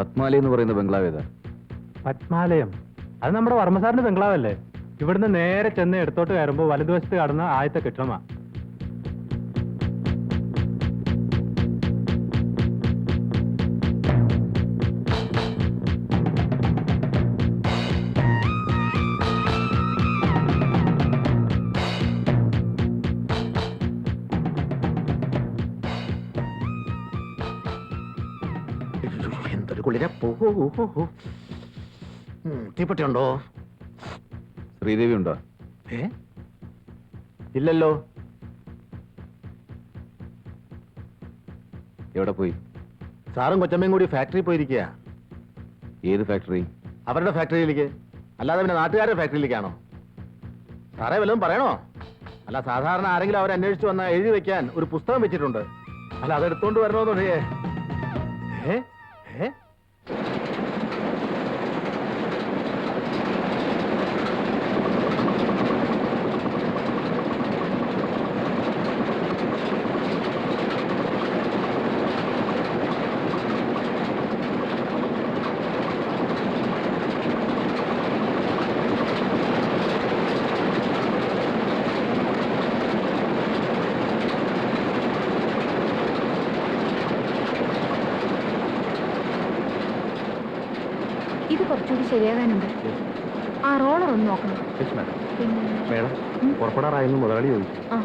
പത്മാലയ എന്ന് പറയുന്ന ബംഗ്ലാവ് ഏതാ? പത്മാലയം അത് നമ്മുടെ വർമ്മസാറിന്റെ ബംഗ്ലാവല്ലേ? ഇവിടുന്ന് നേരെ ചെന്ന് എടുത്തോട്ട് കയറുമ്പോൾ വലതുവശത്ത് കടന്ന ആദ്യത്തെ കെട്ടിടമാ. എന്തൊരു കുളിര. തീപ്പെട്ടിയുണ്ടോ? ശ്രീദേവി ഉണ്ടോ? ഇല്ലല്ലോ. എവിടെ പോയി? സാറും കൊച്ചമ്മയും കൂടി ഫാക്ടറി പോയിരിക്കുക. ഏത് ഫാക്ടറി? അവരുടെ ഫാക്ടറിയിലേക്ക്, അല്ലാതെ പിന്നെ നാട്ടുകാരുടെ ഫാക്ടറിയിലേക്കാണോ? സാറേ വല്ലതും പറയണോ? അല്ല, സാധാരണ ആരെങ്കിലും അവരെ അന്വേഷിച്ച് വന്നാൽ എഴുതി വെക്കാൻ ഒരു പുസ്തകം വെച്ചിട്ടുണ്ട്. അല്ല, അതെടുത്തോണ്ട് വരണമെന്നുണ്ടേ. ഏ ഏ ഇത് കുറച്ചുകൂടി ശരിയാകാനുണ്ട്. ആ റോളർ ഒന്ന് നോക്കണം. പിന്നെ പുറപ്പെടാറായിരുന്നു മുതലാളി ചോദിച്ചു. ആ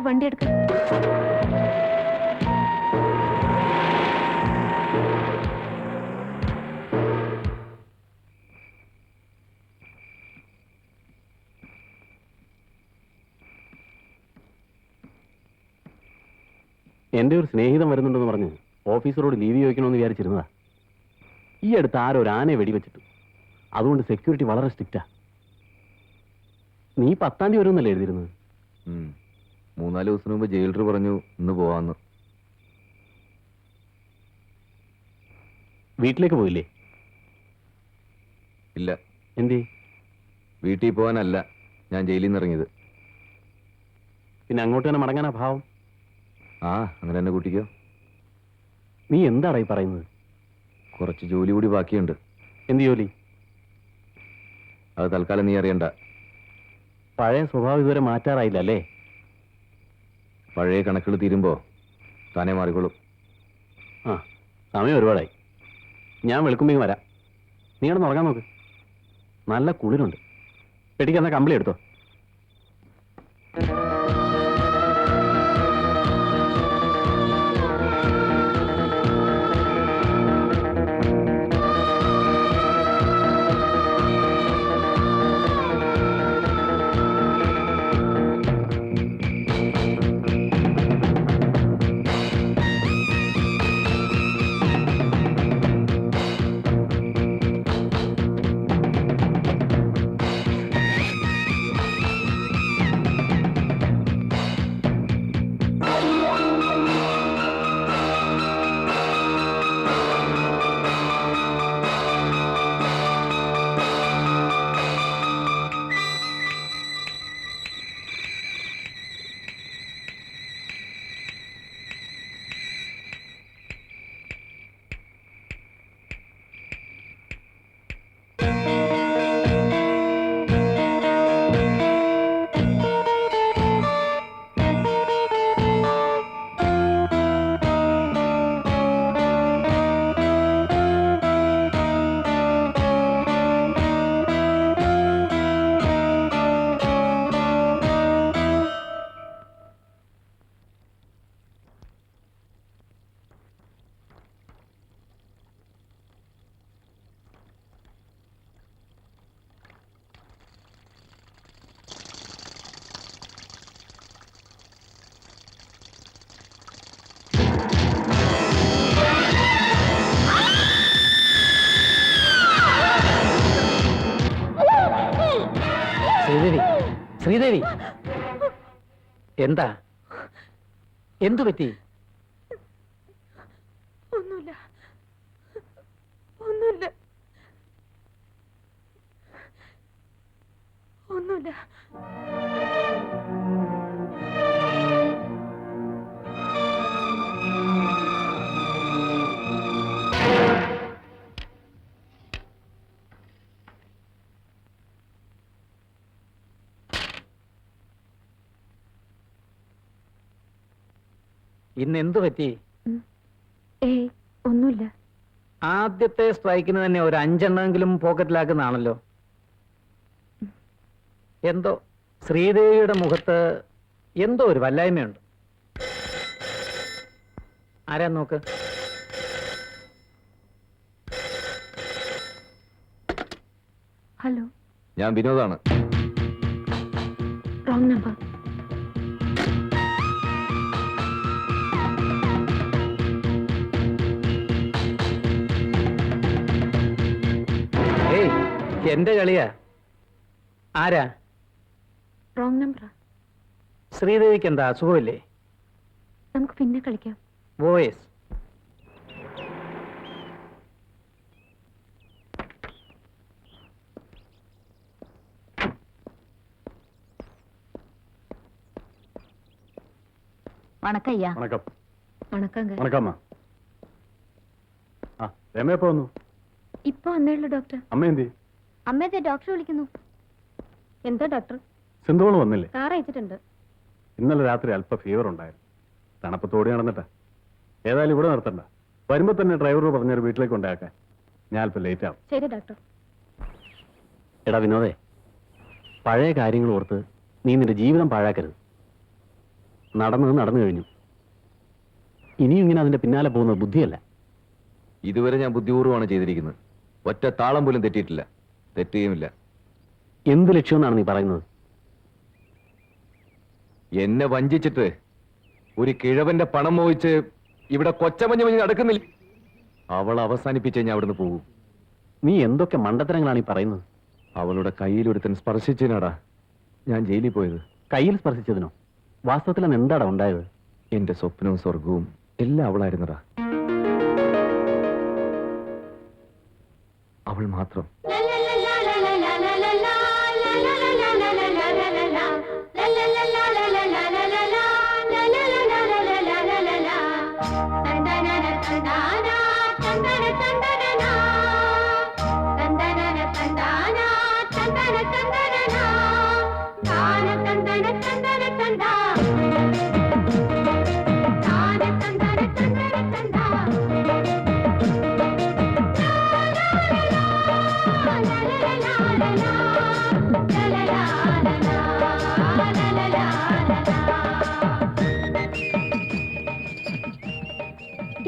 വണ്ടി എടുക്ക. എന്റെ ഒരു സ്നേഹിതം വരുന്നുണ്ടെന്ന് പറഞ്ഞ് ഓഫീസറോട് ലീവ് ചോദിക്കണമെന്ന് വിചാരിച്ചിരുന്നതാ. ഈ അടുത്ത് ആരോ ഒരു ആനയെ വെടിവെച്ചിട്ടു. അതുകൊണ്ട് സെക്യൂരിറ്റി വളരെ സ്ട്രിക്റ്റാ. നീ 10-ാം തീയതി വരുമെന്നല്ലേ എഴുതിയിരുന്നത്? 3-4 ദിവസം മുമ്പ് ജയിലർ പറഞ്ഞു ഇന്ന് പോവാന്ന്. വീട്ടിലേക്ക് പോയില്ലേ? ഇല്ല. എന്തേ? വീട്ടിൽ പോകാനല്ല ഞാൻ ജയിലിൽ നിന്ന് ഇറങ്ങിയത്. പിന്നെ അങ്ങോട്ട് തന്നെ മടങ്ങാനാ ഭാവം? ആ, അങ്ങനെ തന്നെ കൂട്ടിക്കോ. നീ എന്താടാ ഈ പറയുന്നത്? കുറച്ച് ജോലി കൂടി ബാക്കിയുണ്ട്. എന്ത് ജോലി? അത് തൽക്കാലം നീ അറിയണ്ട. പഴയ സ്വഭാവം ഇതുവരെ മാറ്റാറായില്ല അല്ലേ? പഴയ കണക്കുകൾ തീരുമ്പോ താനേ മാറിക്കോളും. ആ, സമയം ഒരുപാടായി. ഞാൻ വെളുക്കുമ്പേക്കും വരാം. നീ കിടന്ന് ഉറങ്ങാൻ നോക്ക്. നല്ല കുളിരുണ്ട്. പെട്ടിക്കെന്നാ കമ്പിളി എടുത്തോ. ശ്രീദേവി എന്താ എന്തു പറ്റി? ഒന്നുമില്ല ഒന്നുമില്ല ഒന്നുമില്ല. ഇന്ന് എന്തു പറ്റി? ഏയ് ഒന്നുമില്ല. ആദ്യത്തെ സ്ട്രൈക്കിന് തന്നെ ഒരു 5 എണ്ണമെങ്കിലും പോക്കറ്റിലാക്കുന്നതാണല്ലോ. എന്തോ ശ്രീദേവിയുടെ മുഖത്ത് എന്തോ ഒരു വല്ലായ്മയുണ്ട്. ആരാ നോക്ക്. ഹലോ, ഞാൻ വിനോദാണ്. Wrong number. ഏയ് എന്റെ കളിയാ. ആരാ? റോങ് നമ്പറാ. ശ്രീദേവിക്ക് എന്താ അസുഖമില്ലേ? നമുക്ക് പിന്നെ കളിക്കാം. വോയിസ്. വണക്കം അയ്യാ. വണക്കം. വണക്കங்க. വണക്കമ്മ. ആ രമ എപ്പോ വന്നു? ഇപ്പൊ വന്നേയുള്ളൂ ഡോക്ടർ. അമ്മ എന്തി? അമ്മയത്തെ ഡോക്ടർ വിളിക്കുന്നു. എന്താ ഡോക്ടർ? സിന്ധുവോള് വന്നില്ലേ? കാർ അയച്ചിട്ടുണ്ട്. ഇന്നലെ രാത്രി അല്പ ഫീവർ ഉണ്ടായിരുന്നു. തണുപ്പത്തോടി നടന്നിട്ടാ. ഏതായാലും ഇവിടെ നിർത്തണ്ട. വരുമ്പോ തന്നെ ഡ്രൈവറോട് പറഞ്ഞൊരു വീട്ടിലേക്ക് കൊണ്ടാക്കാൻ. ഞാൻ അല്പം ലേറ്റ് ആവും. ശരി ഡോക്ടർ. എടാ വിനോദേ, പഴയ കാര്യങ്ങൾ ഓർത്ത് നീ നിന്റെ ജീവിതം പാഴാക്കരുത്. നടന്നത് നടന്നു കഴിഞ്ഞു. ഇനിയും ഇങ്ങനെ അതിന്റെ പിന്നാലെ പോകുന്നത് ബുദ്ധിയല്ല. ഇതുവരെ ഞാൻ ബുദ്ധിപൂർവ്വമാണ് ചെയ്തിരിക്കുന്നത്. ഒറ്റ താളം പോലും തെറ്റിയിട്ടില്ല, തെറ്റുകയുമില്ല. എന്ത് ലക്ഷ്യമെന്നാണ് നീ പറയുന്നത്? എന്നെ വഞ്ചിച്ചിട്ട് ഒരു കിഴവന്റെ പണം മോഹിച്ച് ഇവിടെ കൊച്ചമഞ്ഞ് മഞ്ഞ് നടക്കുന്നില്ല. അവൾ അവസാനിപ്പിച്ചേ ഞാൻ അവിടുന്ന് പോകും. നീ എന്തൊക്കെ മണ്ടത്തരങ്ങളാണ് ഈ പറയുന്നത്? അവളുടെ കയ്യിലൊരുത്തൻ സ്പർശിച്ചതിനാടാ ഞാൻ ജയിലിൽ പോയത്. കയ്യിൽ സ്പർശിച്ചതിനോ? വാസ്തവത്തിൽ അന്ന് എന്താടാ ഉണ്ടായത്? എന്റെ സ്വപ്നവും സ്വർഗവും എല്ലാം അവളായിരുന്നടാ. അവൾ മാത്രം.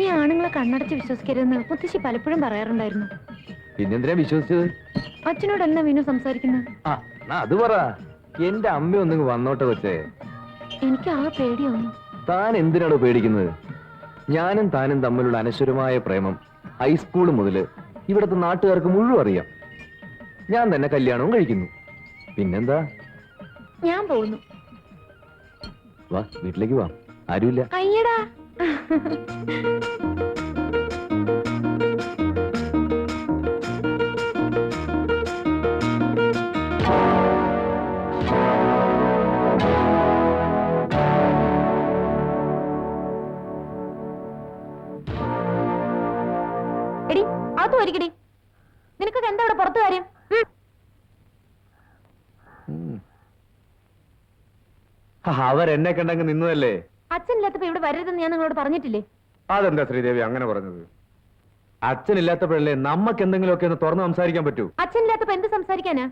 ഈ ആണുങ്ങളെ കണ്ണടച്ച് വിശ്വസിക്കരുതെന്ന് മുത്തശ്ശി പലപ്പോഴും പറയാറുണ്ടായിരുന്നു. പിന്നെന്തിനാ വിശ്വസിച്ചത്? അച്ഛനോടല്ല മീനു സംസാരിക്കുന്നത്. ആ അത് പറ. എന്റെ അമ്മ ഒന്നിങ്ങ് വന്നോട്ടെ കൊച്ചേ. എനിക്ക് ആകെ പേടിയാവുന്നു. താൻ എന്തിനാണോ പേടിക്കുന്നത്? ഞാനും താനും തമ്മിലുള്ള അനശ്വരമായ പ്രേമം ഹൈസ്കൂൾ മുതല് ഇവിടുത്തെ നാട്ടുകാർക്ക് മുഴുവൻ അറിയാം. ഞാൻ തന്നെ കല്യാണവും കഴിക്കുന്നു. പിന്നെന്താ? ഞാൻ പോകുന്നു. വാ, വീട്ടിലേക്ക് വാ, ആരുമില്ല. അയ്യടാ. എടി അത് ഒരിക്കടി. നിനക്കൊക്കെ എന്താ ഇവിടെ പുറത്ത് കാര്യം? അവരെന്നെ കണ്ടങ്ങ് നിന്നതല്ലേ. അച്ഛനില്ലാത്തപ്പോ ഇവിടെ വരരുതെന്ന് ഞാൻ നിങ്ങളോട് പറഞ്ഞിട്ടില്ലേ? അതെന്താ ശ്രീദേവി അങ്ങനെ പറഞ്ഞത്? അച്ഛനില്ലാത്തപ്പോഴല്ലേ നമുക്ക് എന്തെങ്കിലുമൊക്കെ ഒന്ന് തുറന്ന് സംസാരിക്കാൻ പറ്റൂ. അച്ഛനില്ലാത്തപ്പോ എന്ത് സംസാരിക്കാനാ?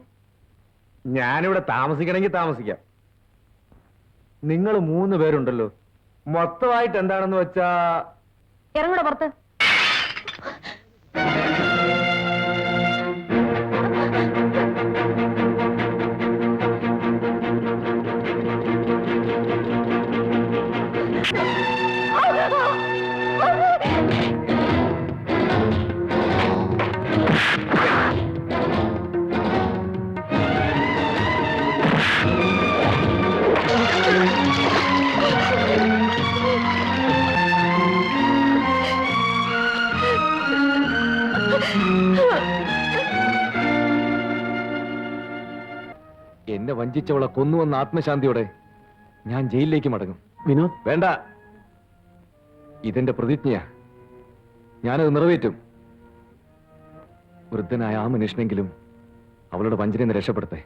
ഞാനിവിടെ താമസിക്കണമെങ്കിൽ താമസിക്കാം. നിങ്ങൾ 3 പേരുണ്ടല്ലോ, മൊത്തമായിട്ട് എന്താണെന്ന് വെച്ചാ ഇറങ്ങൂടെ പുറത്ത്. എന്നെ വഞ്ചിച്ചവളെ കൊന്നുവന്ന ആത്മശാന്തിയോടെ ഞാൻ ജയിലിലേക്ക് മടങ്ങും. വിനോദ്, വേണ്ട, ഇതെന്റെ പ്രതിജ്ഞയാ. ഞാനത് നിറവേറ്റും. വൃദ്ധനായ ആ മനുഷ്യനെങ്കിലും അവളുടെ വഞ്ചനയിൽ നിന്ന് രക്ഷപ്പെടുത്തേ.